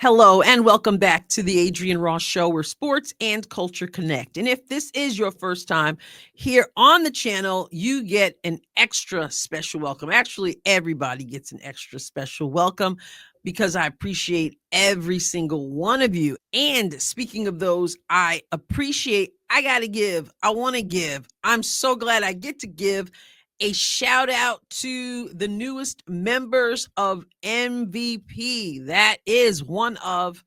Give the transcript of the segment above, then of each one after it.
Hello and welcome back to the Adrienne Ross Show, where sports and culture connect. And if this is your first time here on the channel, you get an extra special welcome. Actually, everybody gets an extra special welcome because I appreciate every single one of you. And speaking of those, I appreciate, I got to give, I want to give. I'm so glad I get to give a shout out to the newest members of MVP. That is one of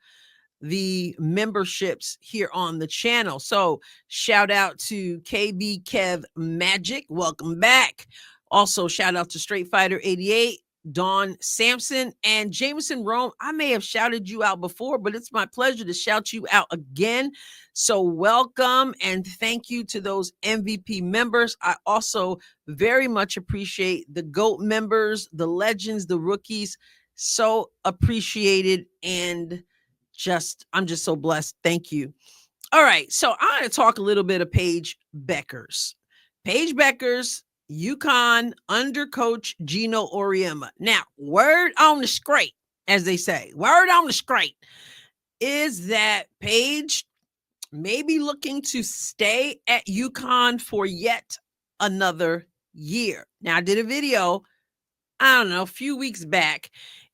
the memberships here on the channel. So shout out to KB Kev Magic. Welcome back. Also shout out to Straight Fighter 88, Dawn Sampson, and Jameson Rome. I may have shouted you out before, but it's my pleasure to shout you out again. So welcome and thank you to those MVP members. I also very much appreciate the GOAT members, the legends, the rookies. So appreciated and I'm just so blessed. Thank you. All right. So I'm going to talk a little bit of Paige Bueckers. Paige Bueckers, UCONN under coach Geno Auriemma. Now, word on the straight, as they say, word on the straight is that Paige may be looking to stay at UCONN for yet another year. Now, I did a video, I don't know, a few weeks back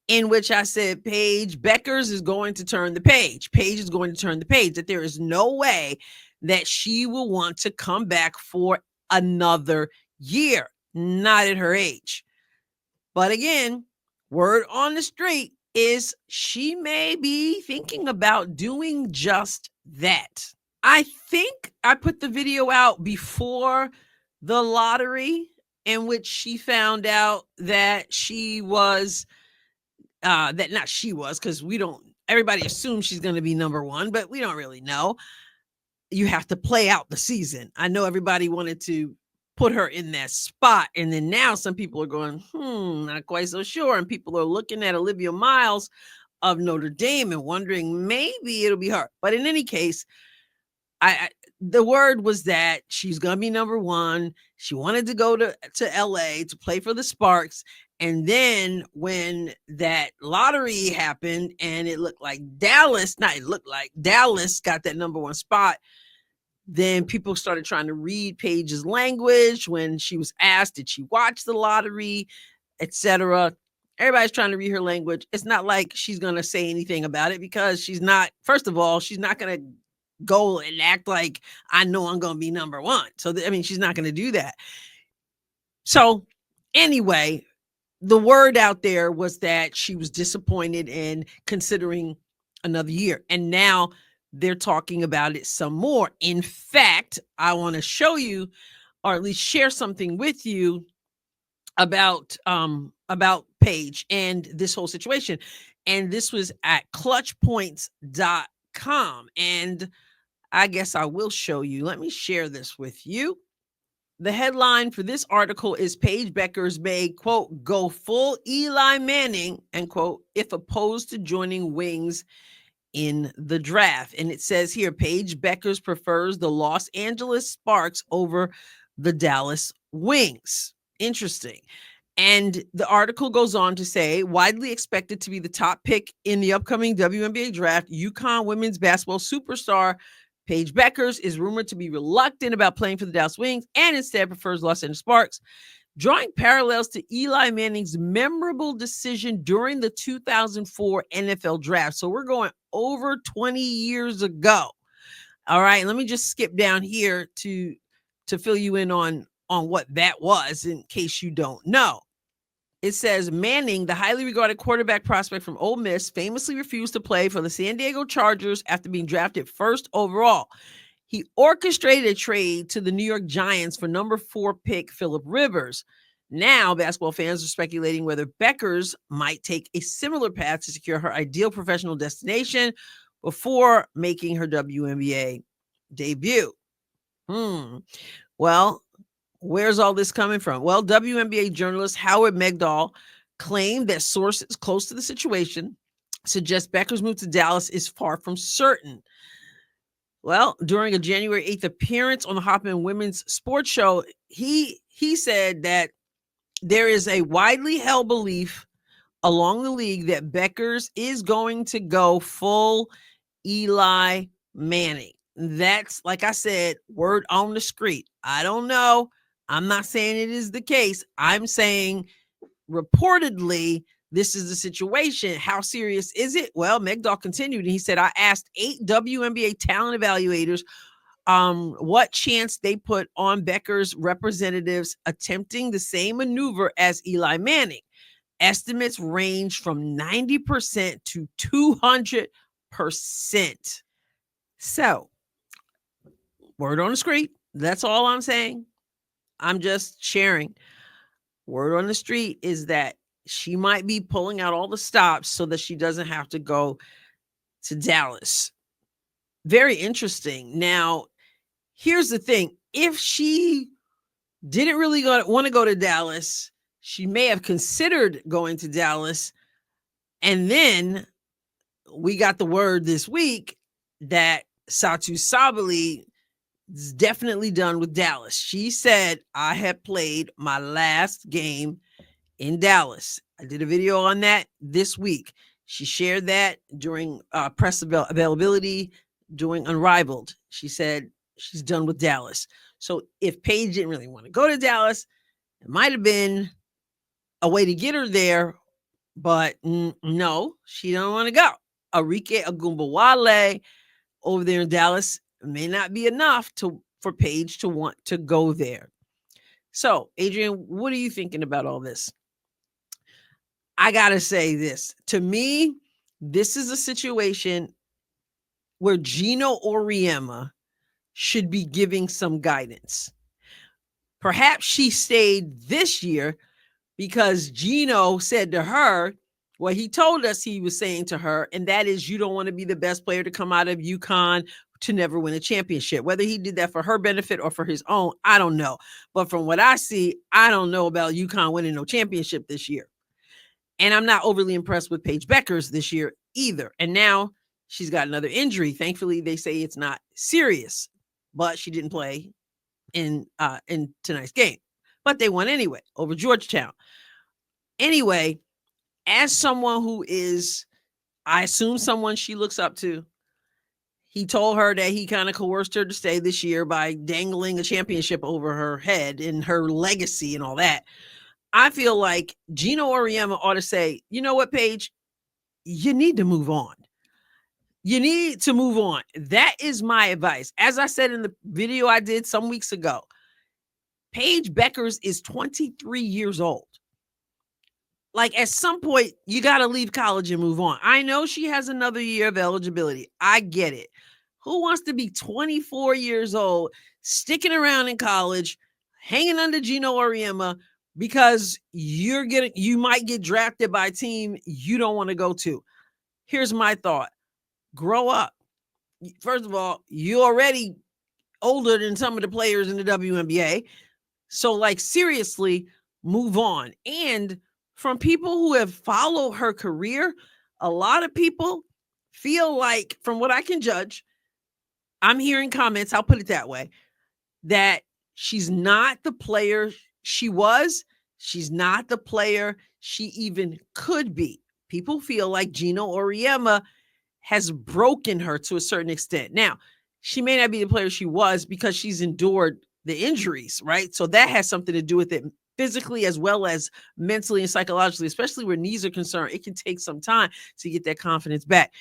in which I said Paige Bueckers is going to turn the page. Paige is going to turn the page, that there is no way that she will want to come back for another year, not at her age. But again, word on the street is she may be thinking about doing just that. I think I put the video out before the lottery in which she found out that she was because everybody assumes she's going to be number one, but we don't really know. You have to play out the season. I know everybody wanted to put her in that spot. And then now some people are going, not quite so sure. And people are looking at Olivia Miles of Notre Dame and wondering maybe it'll be her. But in any case, the word was that she's going to be number one. She wanted to go to LA to play for the Sparks. And then when that lottery happened and it looked like Dallas got that number one spot, then people started trying to read Paige's language when she was asked, did she watch the lottery, etc. Everybody's trying to read her language. It's not like she's going to say anything about it because she's not, first of all, she's not going to go and act like I know I'm going to be number one. So, she's not going to do that. So anyway, the word out there was that she was disappointed in considering another year. And now they're talking about it some more. In fact, I want to show you, or at least share something with you about Paige and this whole situation. And this was at clutchpoints.com. And I guess I will show you. Let me share this with you. The headline for this article is Paige Bueckers may, quote, go full Eli Manning, end quote, if opposed to joining Wings in the draft. And it says here, Paige Bueckers prefers the Los Angeles Sparks over the Dallas Wings. Interesting. And the article goes on to say, widely expected to be the top pick in the upcoming WNBA draft, UConn women's basketball superstar Paige Bueckers is rumored to be reluctant about playing for the Dallas Wings and instead prefers Los Angeles Sparks, drawing parallels to Eli Manning's memorable decision during the 2004 NFL draft. So we're going over 20 years ago. All right, let me just skip down here to fill you in on what that was in case you don't know. It says Manning, the highly regarded quarterback prospect from Ole Miss, famously refused to play for the San Diego Chargers after being drafted first overall. He orchestrated a trade to the New York Giants for number 4 pick Phillip Rivers. Now, basketball fans are speculating whether Bueckers might take a similar path to secure her ideal professional destination before making her WNBA debut. Well, where's all this coming from? Well, WNBA journalist Howard Megdal claimed that sources close to the situation suggest Bueckers' move to Dallas is far from certain. Well, during a January 8th appearance on the Hoffman Women's Sports Show, he said that there is a widely held belief along the league that Beckers is going to go full Eli Manning. That's, like I said, word on the street. I don't know. I'm not saying it is the case. I'm saying reportedly this is the situation. How serious is it? Well, Megdal continued and he said, I asked 8 WNBA talent evaluators what chance they put on Beckers representatives attempting the same maneuver as Eli Manning. Estimates range from 90% to 200%. So, word on the street. That's all I'm saying. I'm just sharing. Word on the street is that she might be pulling out all the stops so that she doesn't have to go to Dallas. Very interesting. Now, here's the thing. If she didn't really want to go to Dallas, she may have considered going to Dallas. And then we got the word this week that Satu Sabali is definitely done with Dallas. She said, I have played my last game in Dallas. I did a video on that this week. She shared that during press availability, during Unrivaled. She said she's done with Dallas. So if Paige didn't really want to go to Dallas, it might have been a way to get her there, but no, she don't want to go. Arike Agumbawale over there in Dallas may not be enough for Paige to want to go there. So, Adrienne, what are you thinking about all this? I got to say this. To me, this is a situation where Geno Auriemma should be giving some guidance. Perhaps she stayed this year because Geno said to her what he told us he was saying to her, and that is you don't want to be the best player to come out of UConn to never win a championship. Whether he did that for her benefit or for his own, I don't know. But from what I see, I don't know about UConn winning no championship this year. And I'm not overly impressed with Paige Beckers this year either. And now she's got another injury. Thankfully, they say it's not serious, but she didn't play in tonight's game. But they won anyway over Georgetown. Anyway, as someone who is, I assume, someone she looks up to, he told her that he kind of coerced her to stay this year by dangling a championship over her head and her legacy and all that. I feel like Geno Auriemma ought to say, you know what, Paige, you need to move on. You need to move on. That is my advice. As I said in the video I did some weeks ago, Paige Beckers is 23 years old. Like, at some point, you got to leave college and move on. I know she has another year of eligibility. I get it. Who wants to be 24 years old, sticking around in college, hanging under Geno Auriemma because you might get drafted by a team you don't want to go to? Here's my thought. Grow up. First of all, you're already older than some of the players in the WNBA. So, like, seriously, move on. And from people who have followed her career, a lot of people feel like, from what I can judge, I'm hearing comments, I'll put it that way, that she's not the player she was. She's not the player she even could be. People feel like Geno Auriemma has broken her to a certain extent. Now, she may not be the player she was because she's endured the injuries, right? So that has something to do with it, physically as well as mentally and psychologically, especially where knees are concerned. It can take some time to get that confidence back.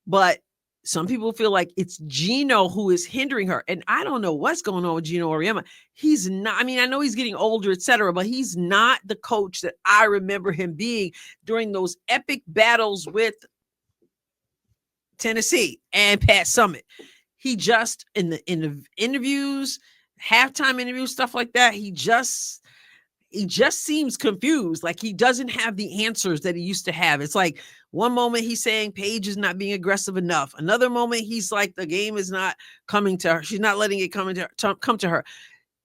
But some people feel like it's Geno who is hindering her. And I don't know what's going on with Geno Auriemma. He's not, I mean, I know he's getting older, et cetera, but he's not the coach that I remember him being during those epic battles with Tennessee and Pat Summitt. He just, in the interviews, halftime interviews, stuff like that, he just seems confused. Like he doesn't have the answers that he used to have. It's like one moment he's saying Paige is not being aggressive enough. Another moment he's like, the game is not coming to her. She's not letting it come to her.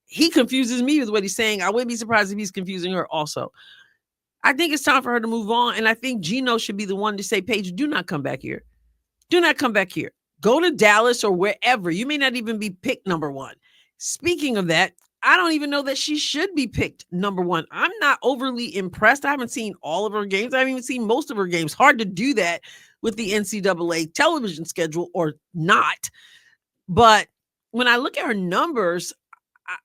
He confuses me with what he's saying. I wouldn't be surprised if he's confusing her also. I think it's time for her to move on. And I think Geno should be the one to say, Paige, do not come back here. Do not come back here. Go to Dallas or wherever. You may not even be picked number one. Speaking of that, I don't even know that she should be picked number one. I'm not overly impressed. I haven't seen all of her games. I haven't even seen most of her games. Hard to do that with the NCAA television schedule or not. But when I look at her numbers,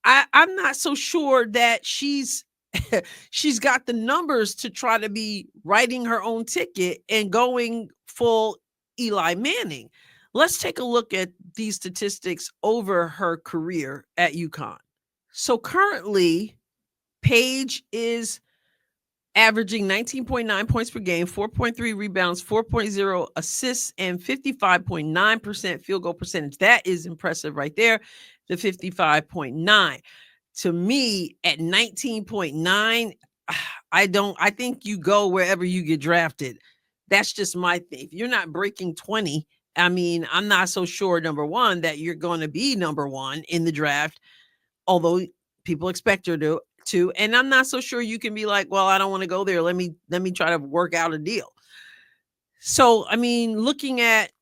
I'm not so sure that she's she's got the numbers to try to be writing her own ticket and going full Eli Manning. Let's take a look at these statistics over her career at UConn. So currently, Paige is averaging 19.9 points per game, 4.3 rebounds, 4.0 assists, and 55.9% field goal percentage. That is impressive right there, the 55.9. To me, at 19.9, I think you go wherever you get drafted. That's just my thing. If you're not breaking 20, I mean, I'm not so sure, number one, that you're going to be number one in the draft, although people expect her to, and I'm not so sure you can be like, well, I don't want to go there. Let me try to work out a deal. So, I mean, looking at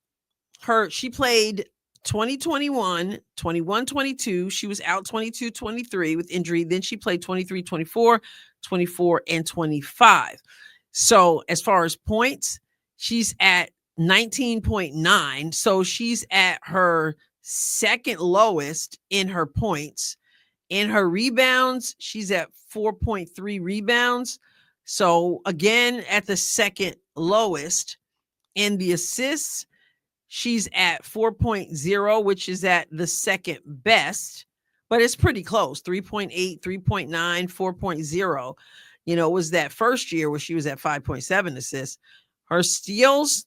her, she played 2021, 21, 22. She was out 22, 23 with injury. Then she played 23, 24, 24, and 25. So, as far as points, she's at 19.9. So, she's at her second lowest in her points. In her rebounds, she's at 4.3 rebounds. So again, at the second lowest. In the assists, she's at 4.0, which is at the second best, but it's pretty close. 3.8, 3.9, 4.0. You know, it was that first year where she was at 5.7 assists. Her steals,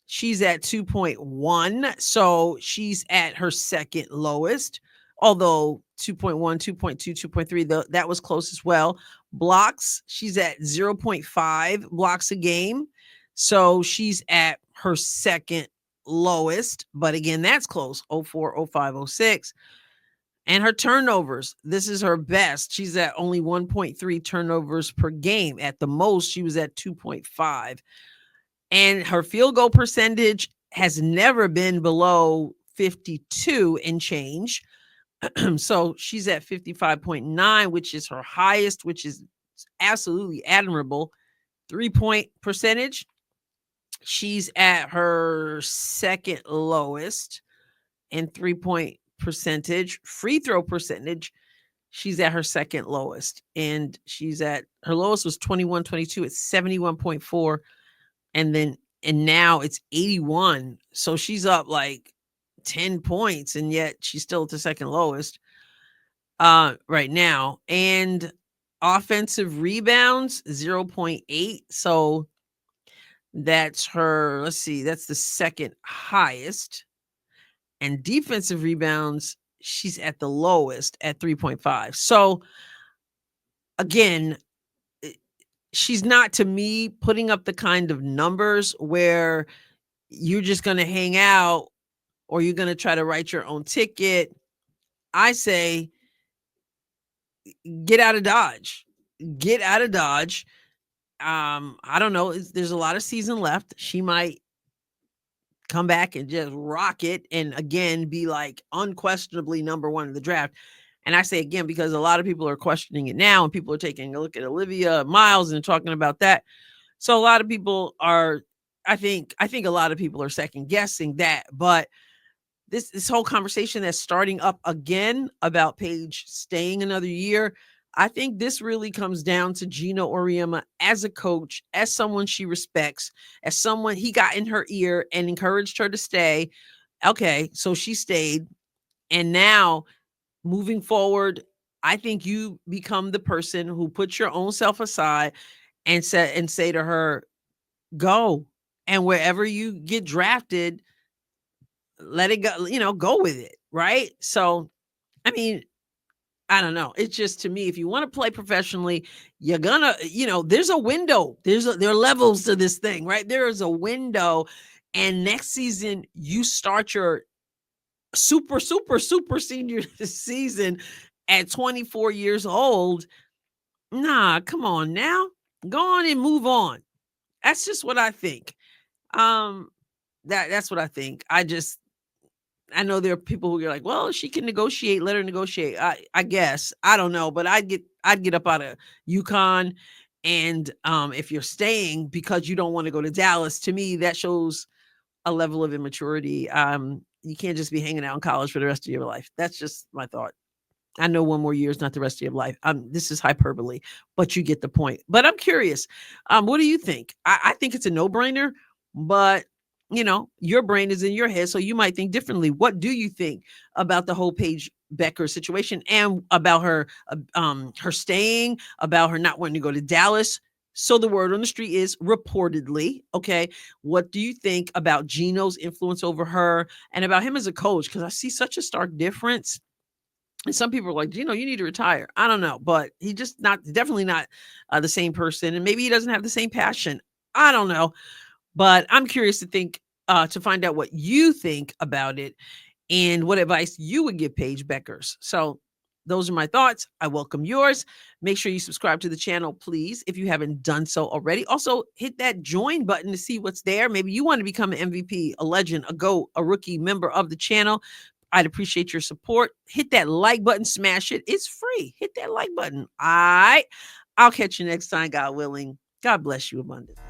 she's at 2.1. So she's at her second lowest, although 2.1, 2.2, 2.3, that was close as well. Blocks, she's at 0.5 blocks a game. So she's at her second lowest, but again, that's close. 04, 05, 06. And her turnovers, this is her best. She's at only 1.3 turnovers per game. At the most, she was at 2.5. And her field goal percentage has never been below 52 and change. So she's at 55.9, which is her highest, which is absolutely admirable. 3-point percentage, she's at her second lowest. And 3-point percentage, free throw percentage, she's at her second lowest. And she's at her lowest was 21, 22 at 71.4. And now it's 81. So she's up like 10 points, and yet she's still at the second lowest right now. And offensive rebounds, 0.8. So that's her, let's see, that's the second highest. And defensive rebounds, she's at the lowest at 3.5. So again, she's not, to me, putting up the kind of numbers where you're just going to hang out or you're going to try to write your own ticket. I say, get out of Dodge. Get out of Dodge. I don't know. There's a lot of season left. She might come back and just rock it and again be like unquestionably number one in the draft. And I say again because a lot of people are questioning it now, and people are taking a look at Olivia Miles and talking about that. So a lot of people are, I think a lot of people are second guessing that. But this whole conversation that's starting up again about Paige staying another year, I think this really comes down to Geno Auriemma as a coach, as someone she respects, as someone he got in her ear and encouraged her to stay. Okay, so she stayed. And now moving forward, I think you become the person who puts your own self aside and say to her, go. And wherever you get drafted, let it go, go with it. Right. So, I mean, I don't know. It's just, to me, if you want to play professionally, you're gonna, there's a window. There are levels to this thing, right? There is a window. And next season, you start your super senior season at 24 years old. Nah, come on now. Go on and move on. That's just what I think. That's what I think. I know there are people who are like, well, she can negotiate, let her negotiate. I guess. I don't know, but I'd get up out of UConn. And if you're staying because you don't want to go to Dallas, to me, that shows a level of immaturity. You can't just be hanging out in college for the rest of your life. That's just my thought. I know one more year is not the rest of your life. This is hyperbole, but you get the point. But I'm curious. What do you think? I think it's a no-brainer, but your brain is in your head, so you might think differently. What do you think about the whole Paige Becker situation and about her staying, about her not wanting to go to Dallas? So the word on the street is reportedly, okay. What do you think about Geno's influence over her and about him as a coach? Because I see such a stark difference, and some people are like, you need to retire. I don't know, but he just definitely not the same person. And maybe he doesn't have the same passion. I don't know, but I'm curious to find out what you think about it and what advice you would give Paige Beckers. So those are my thoughts. I welcome yours. Make sure you subscribe to the channel, please, if you haven't done so already. Also, hit that join button to see what's there. Maybe you want to become an MVP, a legend, a GOAT, a rookie member of the channel. I'd appreciate your support. Hit that like button, smash it. It's free. Hit that like button. All right. I'll catch you next time, God willing. God bless you abundantly.